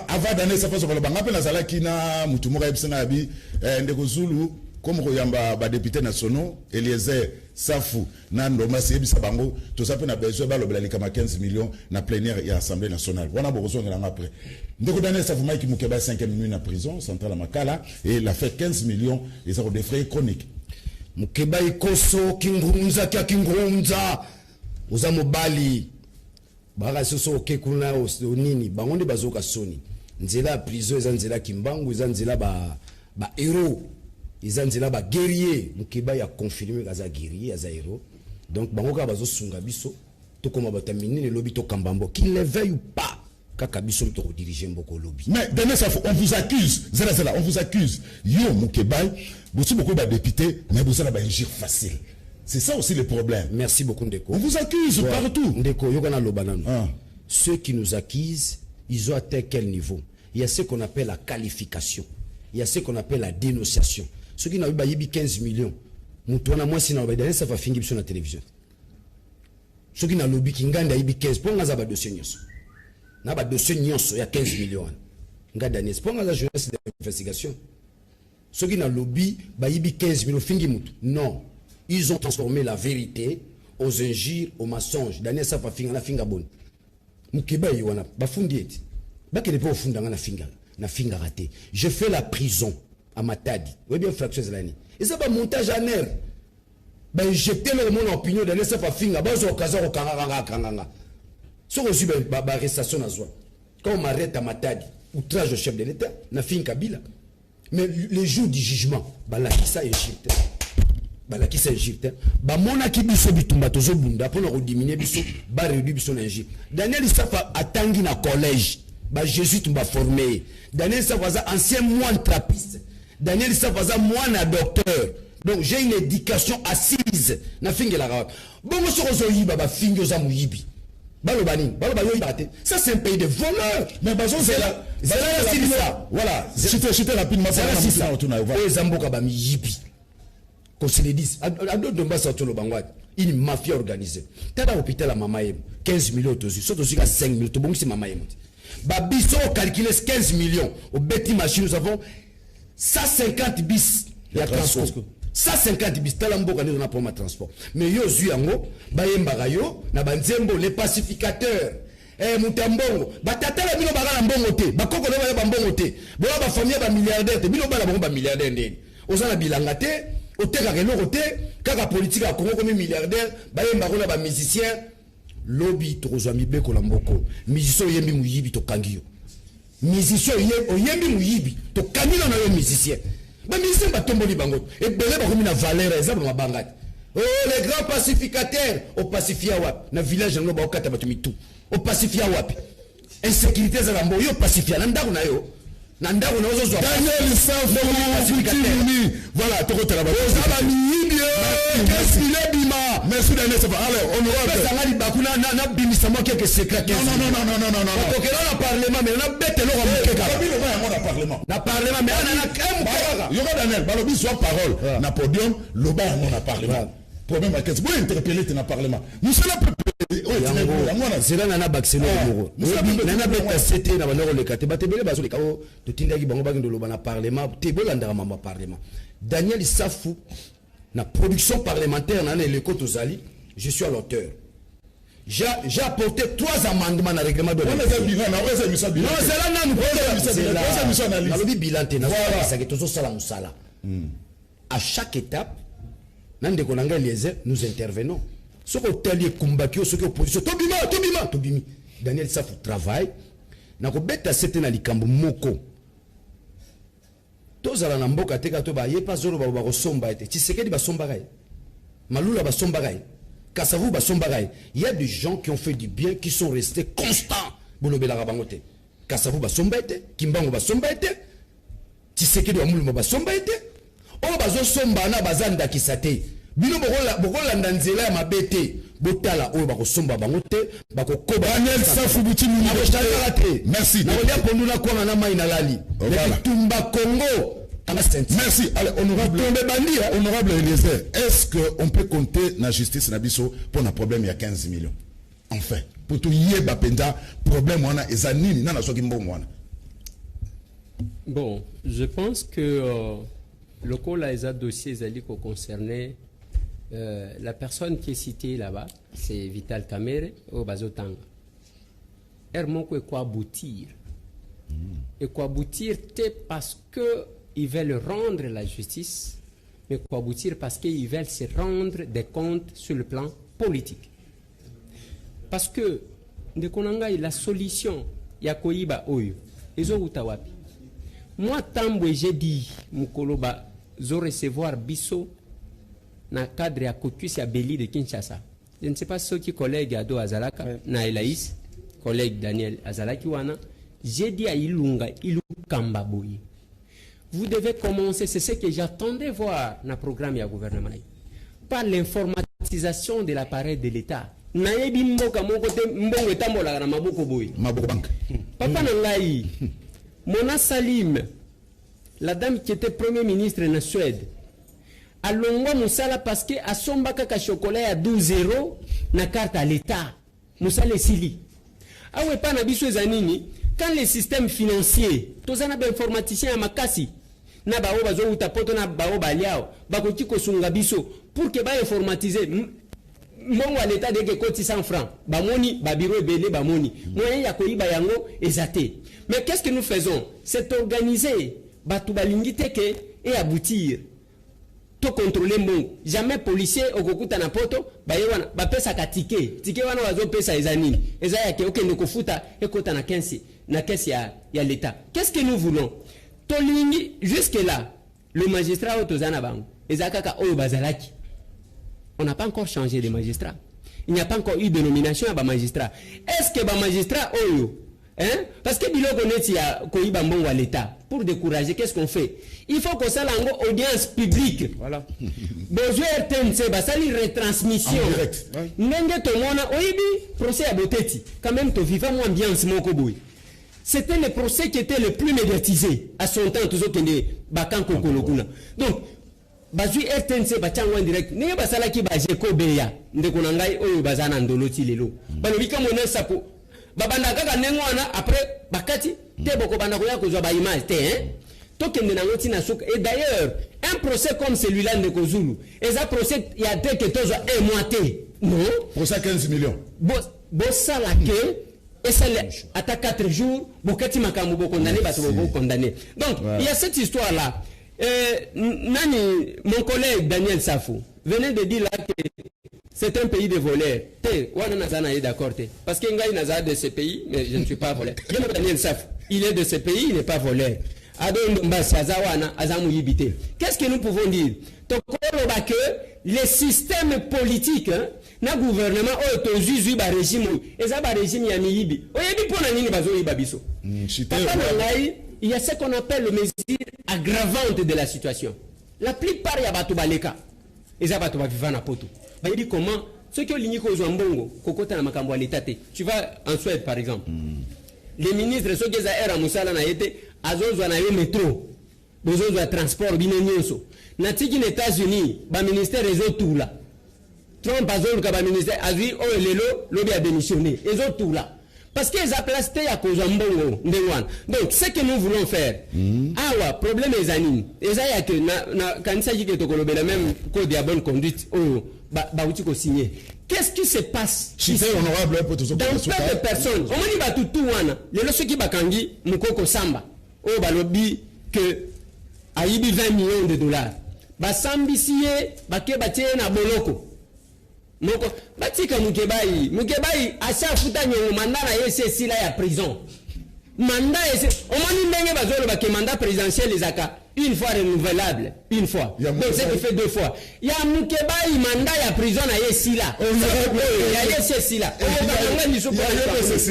avant d'année, ça fait ce que l'on Kina, Moutoumora Ebsenabi, Ndekozulu, comme Royamba, député nationaux, Eliezer, Safou, Nando, Massi, Bisabango, tout ça peut n'a besoin de 15 millions na plénière et assemblée nationale. On a besoin de l'an après. Donc, d'année, ça vous m'a qui Moukeba 5 minutes en prison, centrale à Makala, et il a fait 15 millions, et ça a des frais chroniques. Mukeba ikoso kingrunza kia kingrunza uza mobali baka soso okekuna onini bangonde bazoka soni nzela prison eza nzela kimbangu eza nzela ba héros eza nzela ba guerrier Mukeba ya confirmer kaza guerrier aza héros donc bangoka bazo sunga biso to koma batamini lobi to kambambo qu'il le veuille ou pas kaka biso to diriger mboko lobby. Mais demain ça on vous accuse on vous accuse yo Mukeba beaucoup de députés, mais vous avez un gire facile. C'est ça aussi le problème. Merci beaucoup, Ndeko. On vous accuse partout. Ndeko, Yogana Lobanano. Ceux qui nous accusent, ils ont atteint quel niveau? Il y a ce qu'on appelle la qualification. Il y a ce qu'on appelle la dénonciation. Ceux qui n'ont pas 15 millions, moi, si on a ça va finir sur la télévision. Ceux qui n'ont pas lobby, qui n'ont pas 15, pour nous, avoir dossier nyos. N'a pas dossier nyos, il y a 15 millions. N'a pas d'année. Pour nous, la jeunesse d'investigation. Ceux qui n'ont lobby, baïbi 15 millions, fingi moutou. Non. Ils ont transformé la vérité aux injures, aux mensonges. Daniel Safa finga na finga bonne. Mukeba yiwana, bafundi eti. Bakele po ofunda na finga raté. Je fais la prison à Matadi. Oui bien fraction zelani. Et ça va montage en air. Ba injecter le monde en opinion Daniel Safa finga, bazo okaza okanga. So reçu ba arrestation na zwa. Quand on m'arrête à Matadi, outrage au chef de l'État, na finga Kabila. Mais les jours du jugement, balakisa Égypte. Balakisa Égypte. Mona ki biso bitumba tozo bunda pour nous diminuer biso, ba réduire biso na Égypte. Daniel Safa atangi na collège. Ba jésuite mba formé. Daniel Safa ancien moine trappiste. Daniel Safa moine docteur. Donc j'ai une éducation assise na fingi la rap. Bongo sorozo yiba ba fingi za muyibi. Balobani Ibate. Ça, c'est un pays de voleurs. Mais Bazo, c'est là. Voilà. J'étais rapidement. C'est ça. Et Zamboka Bami Yipi. Qu'on se le dise. Une mafia organisée. Tada hôpital à Mamaïm. 15 millions de dollars. Surtout à 5 millions. Tout bon, c'est Mamaïm. Babiso calculé 15 millions. Au Betty Machine, nous avons 150 bis. Il y a transport. 150 bis. Talambo, on a pour ma transport. Mais yo, Zuyango, Bayembarayo, Nabanzembo, les pacificateurs. Mutambongo. Batata la bino bagala mbongo te. Bakoko na ba mbongo te. Bo ba famille ba milliardaire te. Bino bala ba milliardaire ndeni. Ozana bilanga te. Oteka keloko te. Kaka politique a Congo comme milliardaire. Bayembaro na ba musicien. Lobby tozwa mibeko la mboko. Musicien yembi muyibi to kangio. Musicien yembi muyibi to kangio na yo musicien. Ba musicien ba tomboli bango. Et belé ba komi na valeur exemple ma bangati. Oh les grands pacificateurs au pacifia wap na village ngo ba okata batu mitu. Au pacifia wapi. Insécurité za lambo yo pacifia na ndako na yo. Na ndako na ozo zwa. Daniel Safou voilà to ko tala ba. Ozaba miyibio. Qu'est-ce qu'il est bima? Merci Daniel Safou. Alors honorable. Sangali bakuna na bimisa mo quelques secrets. Non. Ko kera na parlement mais na bête lo ko mukeka. Ba bino ba na parlement. Na parlement mais na kemu. Yo Daniel balobi soit parole na podium lo ba na parlement. Problème à qu'est-ce que vous interpellez dans le parlement. Nous sommes là pour c'est là nana baxeno moro nana beta cité na banoro le kate batebele bazo le kao to tindaki bango bagindo lo bana parlement te bolanda mama parlement Daniel Safou na production parlementaire na le côte aux Ali je suis à l'auteur j'ai apporté 3 amendements na règlement de non c'est là na lobi bilante na ça que tozo sala musala à chaque étape nande konanga Eliezer nous intervenons. Ce que tu as combattu, ce que opposition, Tobimi. Daniel Safou travaille. Nako beta c'était na likambo moko. Tozala na mboka teka to ba yepa zoro ba ba somba ete. Tshisekedi ba somba gai. Malula ba somba gai. Kasavu ba somba gai. Il y a des gens qui ont fait du bien qui sont restés constants. Bolobela rabangote. Kasavu ba somba ete, Kimbango ba somba ete. Tshisekedi wa muluma ba somba ete. O bazo somba na bazanda kisate. Bino bokola ndanzela ya mabete botala oyo bakosomba bango te bakokoba Daniel Safou butimi te merci na kolia ponduna kwa na mai na lali tumba Congo. Merci. Alors, honorable Eliezer, est-ce qu'on peut compter la justice Nabiso pour un problème il y a 15 millions? Enfin, pour tout y est bapenda problème on a ezanini na so kimbo mwana. Bon, je pense que le cas là les dossiers concernés la personne qui est citée là-bas, c'est Vital Kamerhe au Bazotanga. Hermoko et quoi aboutir. Et quoi aboutir parce que ils veulent rendre la justice, mais quoi aboutir parce qu'ils veulent se rendre des comptes sur le plan politique. Parce que de konanga la solution ya koyiba oyo ezo utawapi. Moi tambwe j'ai dit mukoloba zo recevoir biso na cadre ya caucus ya Beli de Kinshasa. Je ne sais pas ceux qui collègues Ado Azalaka na Elaïs, collègue Daniel Azalaki wana, j'ai dit à Ilunga Ilukamba boyi. Vous devez commencer, c'est ce que j'attendais voir dans le programme du gouvernement, par l'informatisation de l'appareil de l'État. Nayebi mboka moko te mbongo etambola na maboko boyi. Maboko bank. Papa Nangai, Mona Salim, la dame qui était premier ministre en Suède, a longo musala parce que a somba kaka chocolat à 12 € na carte à l'État. Musala sili. Ah ouais, pas na biso zanini. Quand les systèmes financiers, tous les informaticiens à makasi, na bao bazo utapoto na bao baliao, bakoti kosunga biso pour que ba informatiser. Mon à l'État de que koti 100 francs, bamoni, babiro belé bamoni. Moyen ya koyiba yango ezate. Mais qu'est-ce que nous faisons? C'est organiser batubalingi teke et aboutir. To contrôler mon jamais policier okokuta na poto bayewana ba pesa ka ticket wana wazo pesa ezanini ezaya ke okende kofuta ekota na 15 na caisse ya l'État. Qu'est-ce que nous voulons? Tolingi jusque là le magistrat otozana bango ezakaka oyo bazalaki. On n'a pas encore changé de magistrat. Il n'y a pas encore eu de nomination à ba magistrat. Est-ce que ba magistrat oyo Hein? Parce que biloko neti ya koyiba mbongo à l'État. Pour décourager, qu'est-ce qu'on fait? Il faut qu'on s'aille en audience publique. Voilà. Besoin RTNC, bah ça une retransmission. En direct. Nenge to mona oyibi procès à Boteti. Quand même to vivant moins bien ce moko boy. C'était le procès qui était le plus médiatisé à son temps toujours kende bakan kokolokuna. Donc bazui RTNC bachangwa en direct. Ne basala ki baje ko beya. Ndeko na ngai oyo bazana ndoloti lelo. Balobika mona sapo. Babanda kaka nengwana après bakati te boko banda ko ya ko ba image te hein. Tokende na ngoti na souk. Et d'ailleurs, un procès comme celui-là de Kozulu, et ça procès il y a deux que tous un mois té. Non, procès 15 millions. Bossa la que et ça à 4 jours, bokati makambo bo condamné ba to bo condamné. Donc, il y a cette histoire là. Nani mon collègue Daniel Safou venait de dire là que c'est un pays de voleurs. D'accord. Parce qu'il y a de ce pays, mais je ne suis pas voleur. Il est de ce pays, il n'est pas voleur. Qu'est-ce que nous pouvons dire? Que les systèmes politiques, le gouvernement, il y a ce qu'on appelle les mesures aggravantes de la situation. La plupart, il y a des baleka. Et ça va te vivre à poto. Il dit comment ceux qui ont ligné au Zambongo, Kokota na makambo à l'État. Tu vas en Suède par exemple. Les ministres, ceux qui ont été à Moussala na été, azozo na yo métro, besoin de transport, binenyoso. Na tiki les États-Unis, ba ministère réseau tout là. Trump azol ka ba ministère azui o lelo lobi a démissionné. Les autres tout là. Parce qu'ils ont placé à cause Zambongo ndengwan. Donc ce que nous voulons faire. Ah problème est anime. Et ça y a que quand il s'agit que to même code de bonne conduite signé. Qu'est-ce qui se passe dans peu de personnes? On dit bah tout wana. Les lorsque qui bakangi mukoko samba. Oh balobi que aibi 20 millions de dollars. Ba sambisie ba ke batie na boloko. Moko batika mukebai asa futa nyongo mandat na yesi la ya prison. Mandat ese on mani ndenge bazolo ba ke mandat présidentiel les aka une fois renouvelable, une fois. Donc c'est qui fait 2 fois. Il y a Moukebaï mandat ya prison na yesi la. Il y a yesi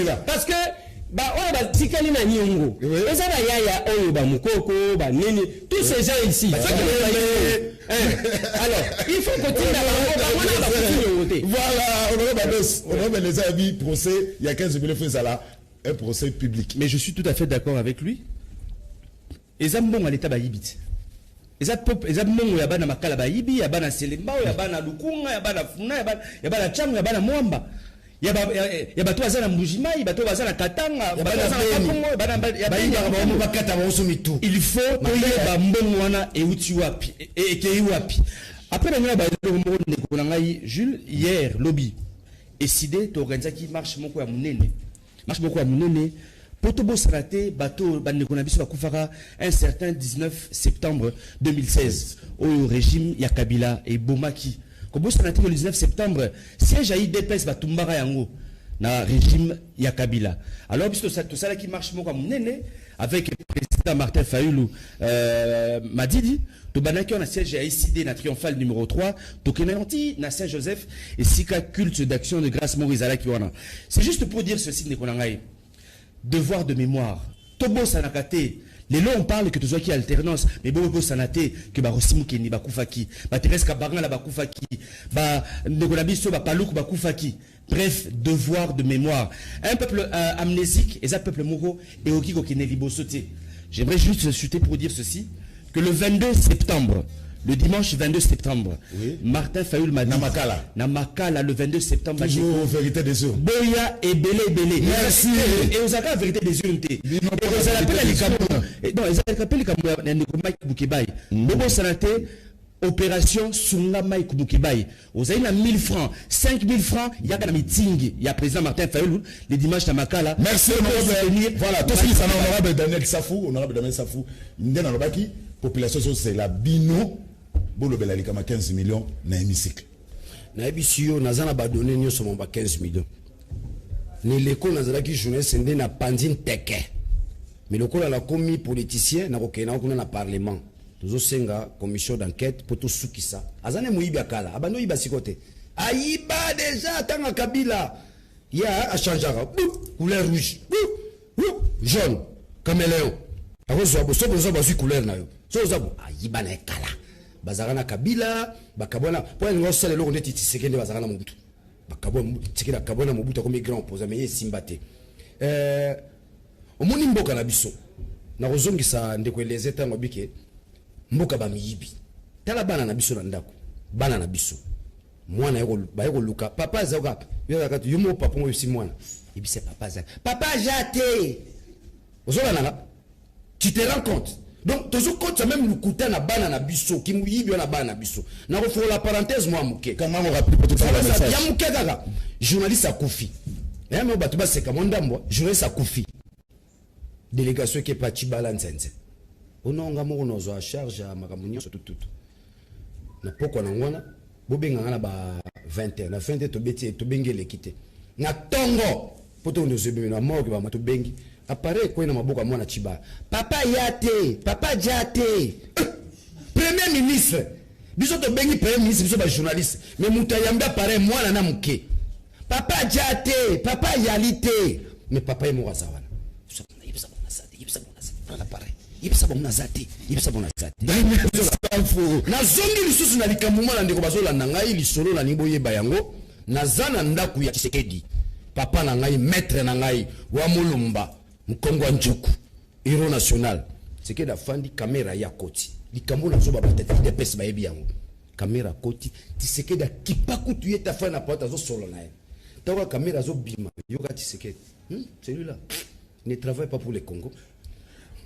la. Parce que bah on va tikali na nyongo. Et ça va ya oyo ba mukoko ba nini tous ces gens ici. Alors, il faut continuer à voilà, on a les avis procès, il y a 15 000 faits à là, un procès public. Mais je suis tout à fait d'accord avec lui. Ezambon à l'état baïbit. Ezambon yabana makala baïbi, yabana selemba, yabana lukunga, yabana funa, yabana cham, yabana mwamba. Yabato azana mbujima, yabato azana katanga, yabato azana kapungo, yabana bakata baosumitu. Il faut que bambon wana e uti wapi e ke wapi. Après la Jules hier lobby décidé d'organiser qui marche moko ya munene. Marche moko ya munene. Potobo Sarate, bateau Banekonabiso Bakufara, un certain 19 septembre 2016, au régime Yakabila et Bomaki. Kobo Sarate le 19 septembre, siège à IDPS Batumbara Yango, na régime Yakabila. Alors, puisque tout ça qui marche comme nene, avec le président Martin Fayoulou, Madidi, to banaki on a siège à ICD, na triomphal numéro 3, to Kenanti, na Saint-Joseph, et Sika culte d'action de grâce Morizala Kiwana. C'est juste pour dire ceci, Nekonangaï. Devoir de mémoire. Tobo Sanakate. Les lois on parle que tu sois qui alternance, mais Bobo Sanate, que Barosimu Keni Bakufaki, Bateres Kabaranga la Bakufaki, Negonabiso Bapalouk Bakufaki. Bref, devoir de mémoire. Un peuple amnésique, et un peuple Moro, et Okiko Kenelibo Soté. J'aimerais juste chuter pour dire ceci, que le 22 septembre, le dimanche 22 septembre, oui. Martin Fayoul m'a dit Namakala le 22 septembre. Toujours vérité des yeux. Boya et Belé. Merci. Et vous avez la vérité des yeux. Et vous appelez les Camerounais. Non, ils appellent les Camerounais. Mike Bobo Sanate, opération Sunga Mike Bukibaï. Vous avez 1000 francs, 5000 francs. Il y a un meeting. Il y a président Martin Fayoul le dimanche à Makala. Merci. Voilà, tout ce qui est honorable Daniel Safou. Honorable Daniel Safou. Ndena Lobaki. Population, c'est la bino. Bolo Belalikama 15 millions na hémicycle. Na ebisio nazana badonné nyoso mon 15 millions. Ni leko nazala ki journée ndé na pandine teke. Mais le la commis politicien na kokena kuna na parlement. Tozo senga commission d'enquête pour tout soukisa. Azane muibi akala, abando iba sikote. Aïba déjà tanga Kabila. Ya a changé couleur rouge. jaune caméléon akozwa bo soko zo bazui couleur na yo so zabo ayiba na kala bazaka na kabila bakabona po ngo sala loko neti tisekende bazaka na mobutu bakabona tikira kabona mobutu comme grand opposant mais simbate omoni mboka na biso na kozongisa ndeko eleze tango bike mboka ba miyibi tala bana na biso na ndako bana na biso mwana yako ba yako luka papa zaka yo mo papa mo si mwana ibise papa zaka papa jate ozola nanga tu te rends compte donc toujours compte ça même lukuta na bana na biso ki muyibi na bana na biso na ko la parenthèse moi muke comment on rappeler pour tout ça le message ya muke kaka journaliste akufi ya mo batu ba seka mondambo journaliste akufi délégation qui est parti balansense ononga mo nozo a charge à makamunyo tout na poko na ngwana bobenga na ba 20h na 20h to beti to bengele kite na tongo poto ndo zebe na mo ba to bengi apparaît ko na maboka mwana chiba papa yate papa jate premier ministre biso to bengi premier ministre biso ba journaliste mais muta yamba apparaît mwana na muke papa jate papa yalite mais papa est mort zawana yebisa bona zate na zongi lisusu na likamuma na ndeko bazolanda ngai lisolo na nibo yeba yango nazana ndaku ya Tshisekedi papa na ngai maître na ngai wa Mulumba Mkongo Njuku héros national Tshisekedi afandi kamera ya koti likambo na zoba batete de pesa ba yebi yango kamera koti Tshisekedi kipaku tuyeta fa na pota zo solo na ye tawa kamera zo bima yoka Tshisekedi celui-là ne travaille pas pour le Congo.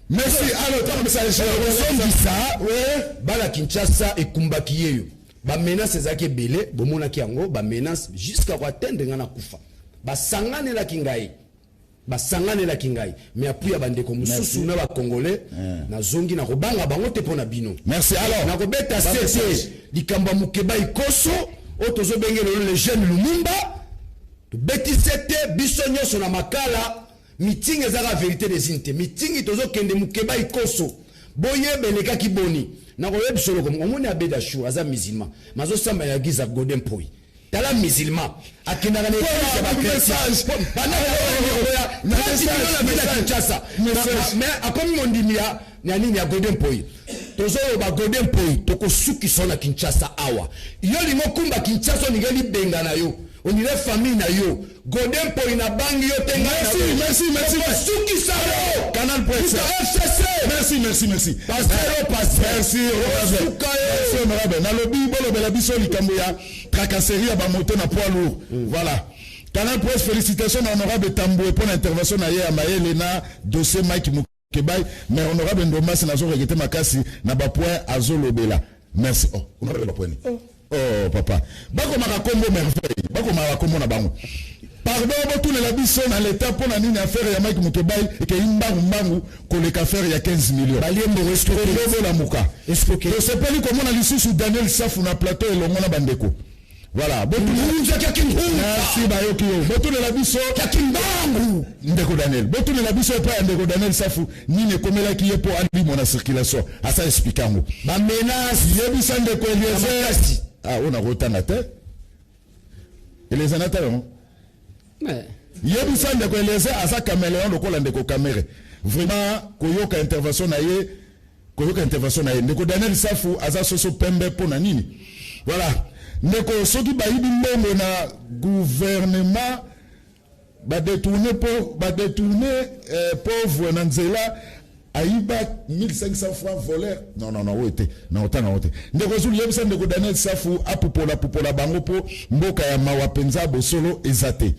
Merci. Alors, tant que ça bala Kinshasa et Kumbaki yeyo. Ba menace ezaki belé, bomona ki yango, ba menace jusqu'à atteindre ngana kufa. Ba sangane la kingai. Mais après ya bande ko mususu na ba congolais na zongi na kobanga bango te pona bino. Merci. Alors, na kobeta CC likamba mukeba ikoso, otozo bengelo le jeune Lumumba. To beti sete bisonyo so na makala. Meeting ezaka vérité des inté meeting tozo kende mukeba ikoso boye beleka kiboni na ko yeb solo comme omoni abeda chou aza musulman mazo samba ya giza golden poi tala musulman akenda na église ba message bana na Kinshasa mais akomi mondimia na nini ya golden poi tozo ba golden poi toko suki sona Kinshasa awa yo lingo kumba Kinshasa ningeli benga na yo on dirait famille na yo golden point na bangi yo tenga merci suki saro canal presse merci merci honorable na lobi bolo bela biso likambo ya tracasserie ya ba moto na poids lourd voilà canal presse félicitations na honorable Tamboué pour l'intervention na ye ya Mayele na dossier Mike Mukebay mais honorable Ndomas na zo regretter makasi na ba point azolobela merci honorable ba point oh papa bako makakombo merveille bako makakombo na bango pardon botu na biso na l'état pour na nini affaire ya Mike Mukebay et que imbangu koleka affaire ya 15 millions balembo escroquer la muka escroquer je sais pas comment na lisusu Daniel Safu na plateau et longo na bandeko voilà botu merci bayoki yo botu na biso kakimbangu ndeko Daniel botu na biso pa ndeko Daniel Safu nini komela ki ye pour ali mona circulation asa expliquango ba menace yebisa ndeko Eliezer on a retenu et les anatales mais yebisa ndeko Eliezer asa caméléon lokola ndeko caméra vraiment koyoka intervention na ye ndeko Daniel Safu asa soso pembe pona nini voilà ndeko soki bayibi mbongo na gouvernement ba détourner pauvre na nzela ayiba 1500 francs voleurs non ote na otana ote ndeko zulu yebisa ndeko Daniel Safu apupola bango po mboka ya mawa penza bosolo ezate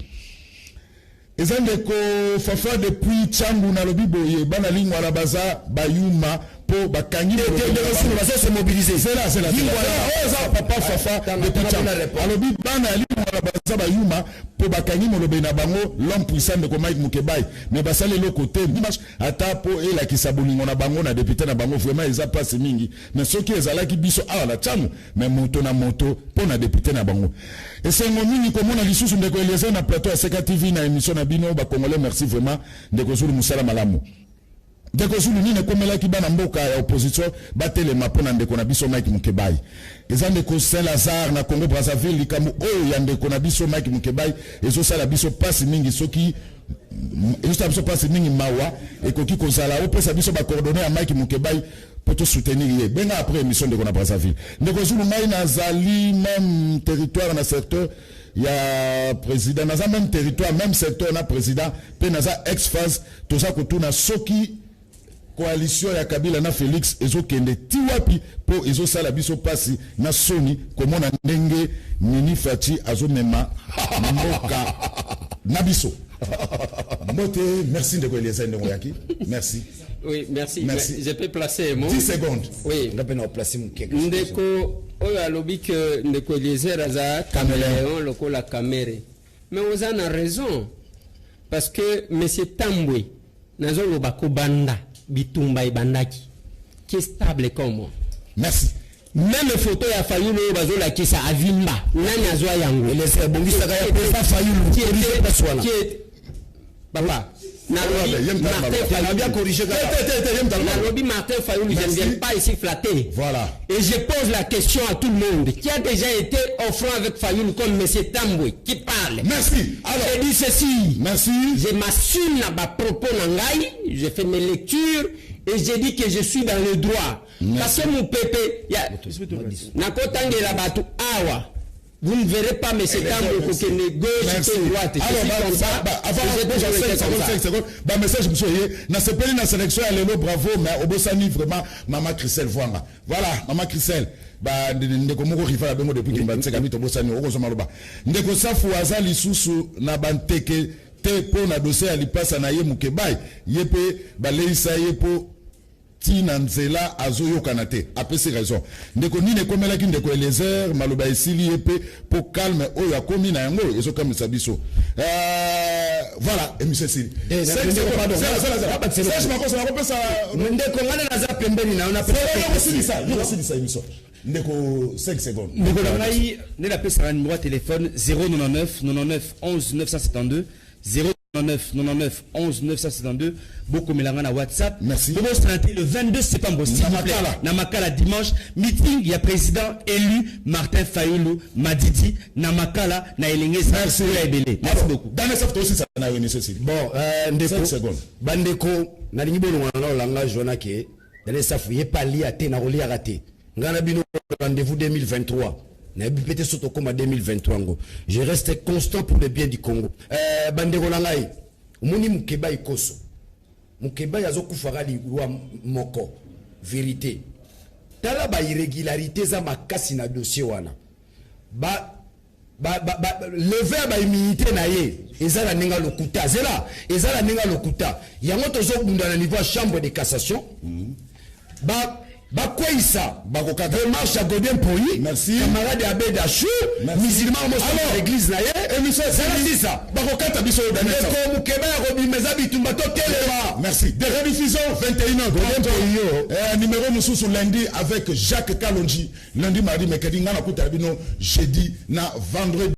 eza ndeko fafa depuis changu na lobi boye bana lingwa la baza bayuma po bakangi se mobiliser c'est là ça papa fafa depuis changu alobi bana lingwa la baza bayuma po bakangi molobe na bango l'homme puissant de Mike Mukebay mais basale le côté dimanche ata po ela kisabolingo na bango na député na bango vraiment eza passe mingi mais ceux qui ezalaki biso la changu mais moto na moto po na député na bango et c'est ngomini komona lisusu ndeko Eliezer na plateau ya Seka TV na émission na bino ba congolais merci vraiment ndeko zulu musala malamu ndeko zulu nini komelaki bana mboka ya opposition batelema pona ndeko na biso Mike Mukebay eza ndeko Saint-Lazare na Congo Brazzaville likambo oyo ya ndeko na biso Mike Mukebay ezo sala biso passe mingi soki juste biso passe mingi mawa et koki kozala o pesa biso ba coordonner à Mike Mukebai pour te soutenir hier benga après émission de Kona Brazzaville ndeko zulu mai nazali même territoire na secteur ya président naza même territoire même secteur na président pe naza ex-phase toza kotuna soki coalition ya Kabila na Félix ezokende ti wapi po ezosala biso pasi na soni komona ndenge Nini Fati azomema mboka na biso Moté, merci de Eliezer Ndoyaki. Merci. Oui, merci. Merci. Je peux placer un mot. 10 secondes. Oui. On a placer mon quelque Ndeko, oyo alobi que Ndeko Eliezer aza caméléon loko la caméra. Mais on a raison. Parce que monsieur Tambwe, nazo lobako banda, bitumba ibandaki, qui est stable comme moi. Merci. Même photo ya Fayulu bazo la kisa avimba. Nani azwa yango. Eliezer bongisa kaya pesa Fayulu. Qui est Papa, Nalobi Martin Fayulu, je ne viens pas ici flatter. Voilà. Et je pose la question à tout le monde. Qui a déjà été offrant avec Fayulu comme M. Tambwe qui parle? Merci. Alors, je dis ceci. Merci. Je m'assume à ma propos nangai. Je fais mes lectures et je dis que je suis dans le droit. Parce que mon pépé, Nakotange la batu awa. Vous ne verrez pas M. Tambwe qui est gauche et droite. Alors, avant 5 secondes, message, monsieur, na sepeli na sélection à l'élo, bravo, mais au Bossani, vraiment, Maman Christelle Voanga. Voilà, Maman Christelle. Ndeko moko rifa bengo depuis qu'il m'a tseka mito Bossani, oko somaloba. Ndeko safu aza lisusu na banteke te po na dossier à lipasa na ye Mukebai. Yepe, leisa yepo. Tina nzela azoyo kanate apesi raison ndeko nini komela ki ndeko Eliezer maloba esili epe po calme oyo akomi na yango ezokamisa biso voilà émission sili ndeko ngana naza pembeni na ona pesa émission ndeko 5 secondes ndeko ngai ne la pesa numéro de téléphone 099 99 11 972 99 11 972 beaucoup melanga na WhatsApp. Merci. Le 22 septembre Namakala dimanche meeting il y a président élu Martin Fayulu Madidi Namakala na Elenge merci beaucoup. Dans les sortes aussi ça na nécessité. Bon ndeko 5 secondes. Bandeko na lingi bolo wana langa jona ke dans les safu ye pali ate na roli raté. Ngana bino rendez-vous 2023. Peut-être surtout comme en 2023. Je reste constant pour le bien du Congo. Bandeko nangai, moni Mukeba ikoso. Mukeba yazo kufarali wa moko. Vérité. Tala ba irrégularité za makasi na dossier wana. Lever ba immunité na ye. Ezala nenga lokuta. Zela, ezala nenga lokuta. Yango tozo bunda na niveau chambre de cassation. Bakweisa démarche à Godin Poyi, merci camarade Abed Achou, musulman à l'église na ye, émission c'est ça. Bakokata biso Ndeko Mukeba ya Robi Mezabi Tumbato Telema. Merci. Des rediffusions 21h Godin Poyi. Numéro mususu lundi avec Jacques Kalonji. Lundi, mardi, mercredi, ngana kuta bino jeudi na vendredi.